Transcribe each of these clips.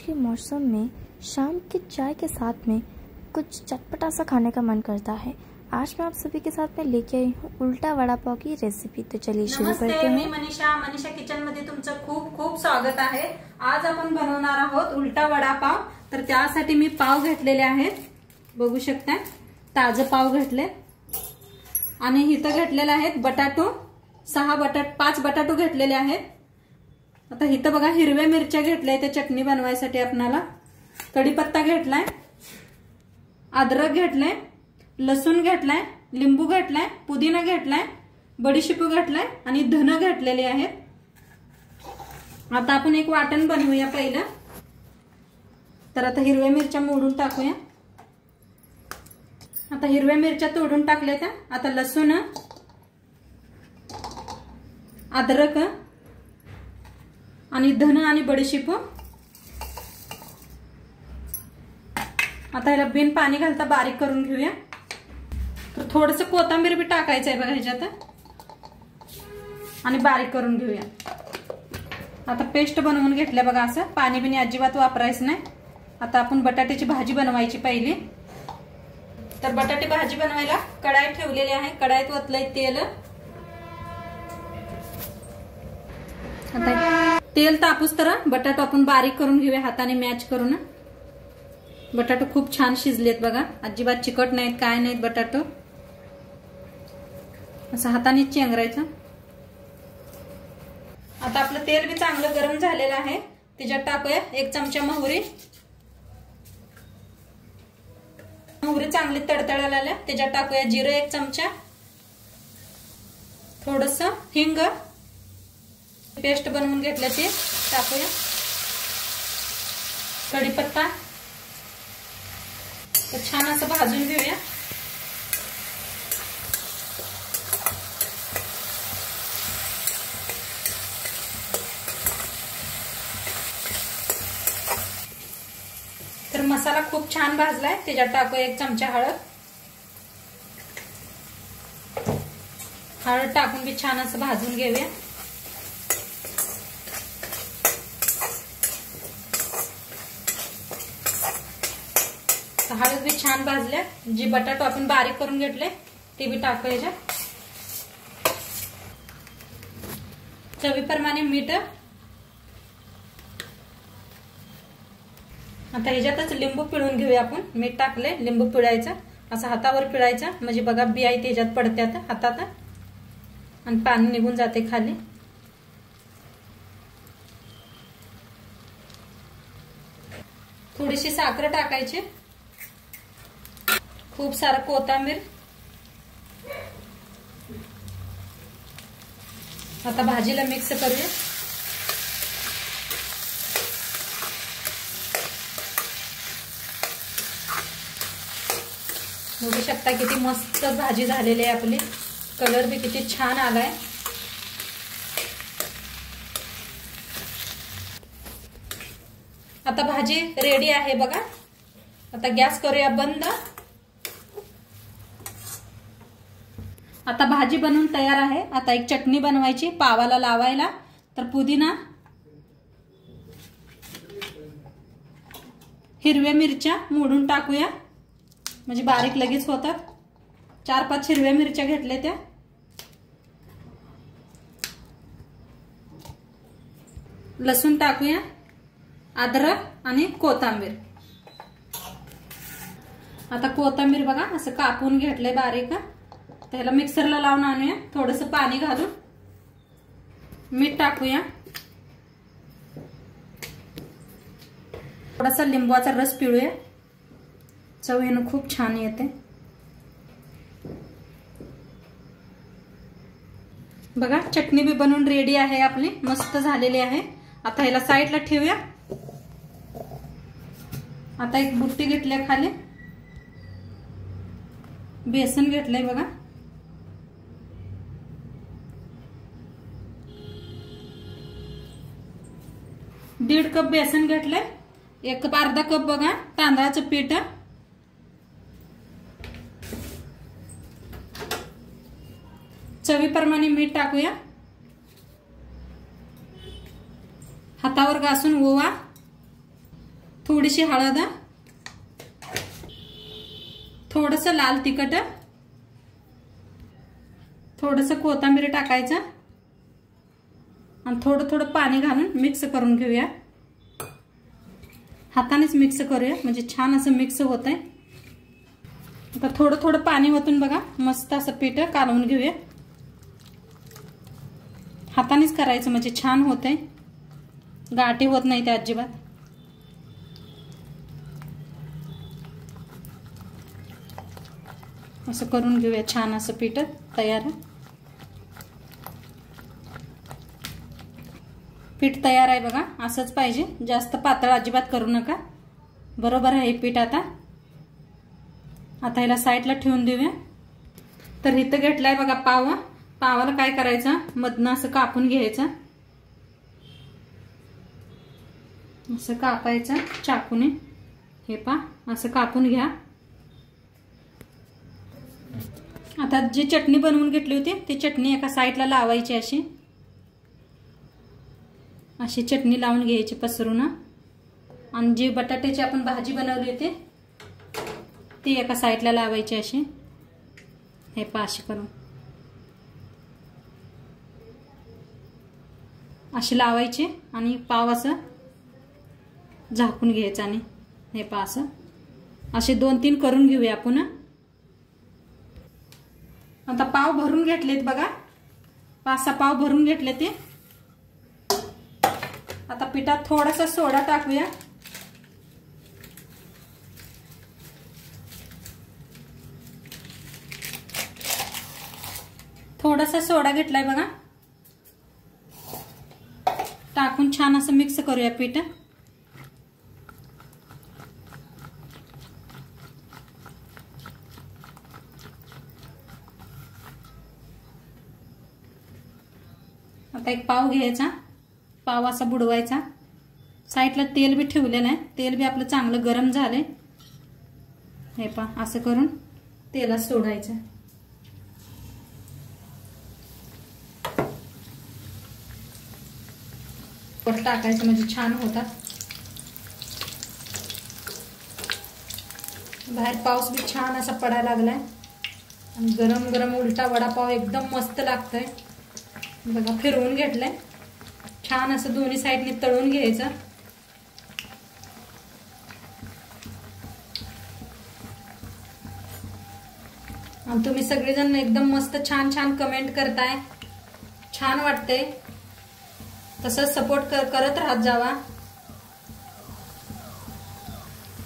के मौसम में शाम की चाय के साथ में कुछ चटपटा सा खाने का मन करता है। आज मैं आप सभी के साथ में लेके आई हूँ उल्टा वड़ा पाव की रेसिपी। तो चलिए शुरू करते हैं। मनीषा किचन मध्ये तुमचं खूप खूप स्वागत आहे। आज आपण बनवणार आहोत उल्टा वडा पाव। तर त्यासाठी मी पाव घेतलेले आहेत, बघू शकता ताजे पाव घेतले आणि इथं घेतलेले आहेत बटाटो 5 बटाटो घेतलेले आहेत। आता इथं बघा हिरव्या मिरच्या घेतल्या त्या चटणी बनवायसाठी आपणाला। कढीपत्ता घेतलाय, अद्रक घेतलाय, लसूण घेतलाय, लिंबू घेतलाय, पुदिना घेतलाय, बडीशेपू घेतलाय आणि धने घेतलेले आहेत। आता आपण एक वाटण बनवूया पहिलं। तर आता हिरव्या मिरच्या मोडून टाकूया। आता हिरव्या मिरच्या तोडून टाकल्या त्या। आता लसूण, अद्रक आणि धने आणि बडीशेपू। आता याला बिन पाणी घालता बारीक करून घेऊया। तर थोडंसं कोथिंबीर भी टाकायचं आहे बघा ह्याच्यात आणि बारीक करून घेऊया। आता पेस्ट बनवून घेतल्या बघा, असं पाणी बिनी अजिबात वापरायचं नाही। आता आपण बटाट्याची भाजी बनवायची पहिली। तर बटाटे भाजी बनवायला कढाई ठेवलेली आहे। कढाईत ओतलंय तेल। आता तेल तापूस तर बटाटो आपण बारीक करून घेऊया हाताने मॅच करून। बटाटो खूप छान शिजलेत बघा, अजिबात चिकट नाहीत, काय नाहीत बटाटो। असं हाताने चेंगरायचं। आता आपलं तेल भी चांगलं गरम झालेलं आहे। त्याच्यात टाकूया 1 चमचा मोहरी। मोहरी चांगली तडतडायला आल्या त्याच्यात टाकूया जिरे 1 चमचा, थोडंसं हिंग, पेस्ट बनवून घेतलं ते टाकूया, कढीपत्ता। तर छान असं भाजून घेऊया। तर मसाला खूप छान भाजलाय, त्याच्यात टाकूया 1 चमचा हळद। हळद टाकून बी छान असं भाजून घेऊया। हळद भी छान भाजल्या। जी बटाटो आपण बारीक करून घेतले ते भी टाकायचे। चवीप्रमाणे मीठ। आता ह्याच्यातच लिंबू पिळून घेऊया आपण। मीठ टाकले, लिंबू पिळायचं, असं हातावर पिळायचं म्हणजे बघा बिया त्याच्यात पडतात हातात आणि पाणी निघून जाते खाली। थोडीशी साखर टाकायची, खूप सारं कोथिंबीर। आता भाजीला मिक्स करूया। बघू शकता किती मस्त भाजी झालेली आहे आपली। कलर भी किती छान आलाय। आता भाजी रेडी आहे बघा। आता गॅस करूया बंद। आता भाजी बनवून तयार आहे। आता एक चटणी बनवायची पावाला लावायला। तर पुदिना, हिरव्या मिरच्या मोडून टाकूया म्हणजे बारीक लगेच होतात। 4-5 हिरव्या मिरच्या घेतल्या त्या। लसूण टाकूया, अद्रक आणि कोथिंबीर। आता कोथिंबीर बघा असं कापून घेतलंय बारीक। त्याला मिक्सरला लावून आणूया, थोडंसं पाणी घालून। मीठ टाकूया, थोडासा लिंबूचा रस पिळूया, चव यानं खूप छान येते। बघा चटणी भी बनवून रेडी आहे आपली, मस्त झालेली आहे। आता ह्याला साईडला ठेवूया। आता एक बुट्टी घेतली खाली, बेसन घेतलंय बघा। दीड कप बेसन घेतलंय, अर्धा कप बघा तांदळाचं पीठ, चवीप्रमाणे मीठ टाकूया, हातावर घासून ओवा, थोडीशी हळद, थोडंसं लाल तिखट, थोडंसं कोथिंबीर टाकायचं आणि थोडं थोडं पाणी घालून मिक्स करून घेऊया. हातानेच मिक्स करूया म्हणजे छान असं मिक्स होतंय. आता थोडं थोडं पाणी ओतून बघा मस्त असं पीठ कालवून घेऊया. हातानेच करायचं म्हणजे छान होतंय, गाठी होत नाही त्या अजिबात. असं करून घेऊया. छान असं पीठ तयार. पीठ तयार आहे बघा. असंच पाहिजे, जास्त पातळ अजिबात करू नका. बरोबर आहे हे पीठ. आता याला साईडला ठेवून देऊया. तर इथं घेतलाय बघा पाव. पावाला काय करायचं, मधनं असं कापून घ्यायचं. असं कापायचं चाकूने. हे पा असं कापून घ्या. आता जी चटणी बनवून घेतली होती ती चटणी एका साईडला लावायची. अशी चटणी लावून घ्यायची पसरून. आणि जी बटाट्याची आपण भाजी बनवली होती ती एका साईडला लावायची अशी. हे पा अशी करून अशी लावायची आणि पाव असं झाकून घ्यायचं. आणि हे पा असं असे 2-3 करून घेऊया आपण. आता पाव भरून घेतलेत बघा. 5-6 पाव भरून घेतले ते. आता पिठात थोडासा सोडा टाकूया. थोडासा सोडा घेतलाय बघा. टाकून छान असं मिक्स करूया पीठ. आता एक पाव घ्यायचा. पाव असा बुडवायचा. साईडला तेल बी ठेवलेलं आहे. तेल बी आपलं चांगलं गरम झालंय. हे पा असं करून तेलात सोडायचं. वर टाकायचं म्हणजे छान होतात. बाहेर पाऊस बी छान असा पडायला लागलाय आणि गरम गरम उलटा वडापाव एकदम मस्त लागतोय बघा. फिरवून घेतलंय छान असं. दोन्ही साईडने तळून घ्यायचं. आणि तुम्ही सगळेजण एकदम मस्त छान छान कमेंट करताय. छान वाटतंय. तसंच सपोर्ट करत राहत जावा.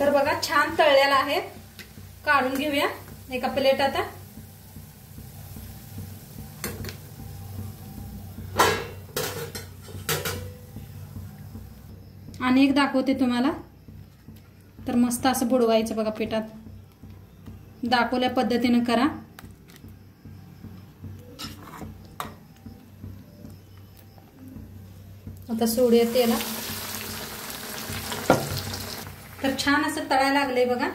तर बघा छान तळलेला आहे. काढून घेऊया एका प्लेट. आता आणि एक दाखवते तुम्हाला. तर मस्त असं बुडवायचं बघा पिठात. दाखवल्या पद्धतीने करा. आता सोडूया तेला. तर छान असं तळायला लागले बघा.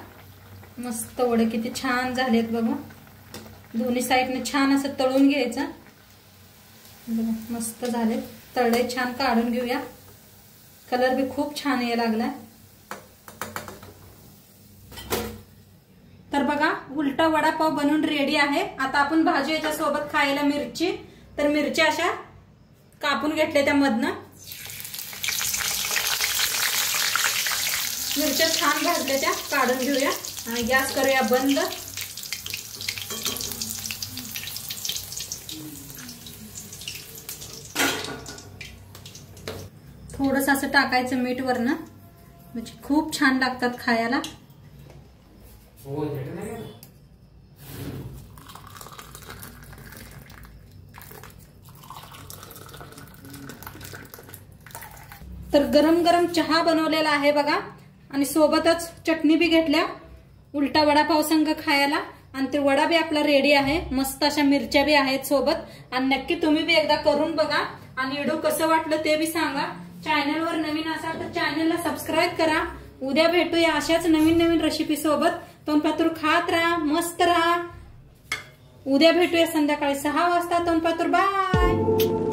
मस्त वडे किती छान झालेत बघा. दोन्ही साईडने छान असं तळून घ्यायचं बघा. मस्त झाले तळले छान. काढून घेऊया. कलर बी खूप छान यायला लागलाय. तर बघा उलटा वडापाव बनवून रेडी आहे. आता आपण भाजी याच्या सोबत खायला मिरची. तर मिरची अशा कापून घेतल्या त्या मधनं. मिरच्या छान भाजल्या त्या. काढून घेऊया आणि गॅस करूया बंद. थोडस असं टाकायचं मीठ वरनं म्हणजे खूप छान लागतात खायला. तर गरम गरम चहा बनवलेला आहे बघा. आणि सोबतच चटणी बी घेतल्या उलटा वडापाव संग खायला. आणि ते वडा बी आपला रेडी आहे. मस्त अशा मिरच्या बी आहेत सोबत. आणि नक्की तुम्ही बी एकदा करून बघा. आणि व्हिडिओ कसं वाटलं ते बी सांगा. चॅनलवर नवीन असाल तर चॅनलला सबस्क्राईब करा. उद्या भेटूया अशाच नवीन नवीन रेसिपी सोबत. तोंडपातूर खात राहा. मस्त राहा. उद्या भेटूया संध्याकाळी 6 वाजता. तोंडपातूर बाय.